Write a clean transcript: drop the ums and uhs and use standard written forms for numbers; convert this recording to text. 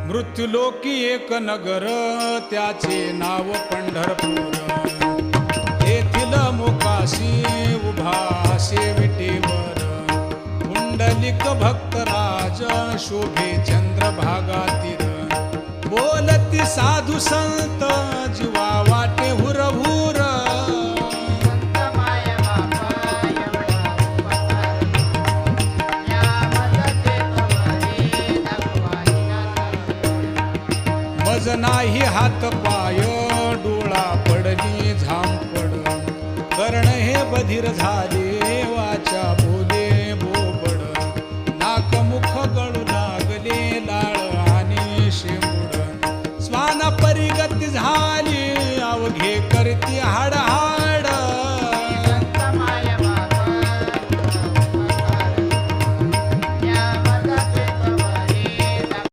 मृत्युलोकी एक नगर त्याचे नाव पंढरपूर. येथील मोकाशी उभा शेविटेवर पुंडलिक भक्तराज शोभे चंद्रभागा तीर. बोलती साधू संत जीवा वाटे हुरहुर. मज नाही हात पाय डोळा पडली झांपड. कर्ण हे बधीर झाले वाचा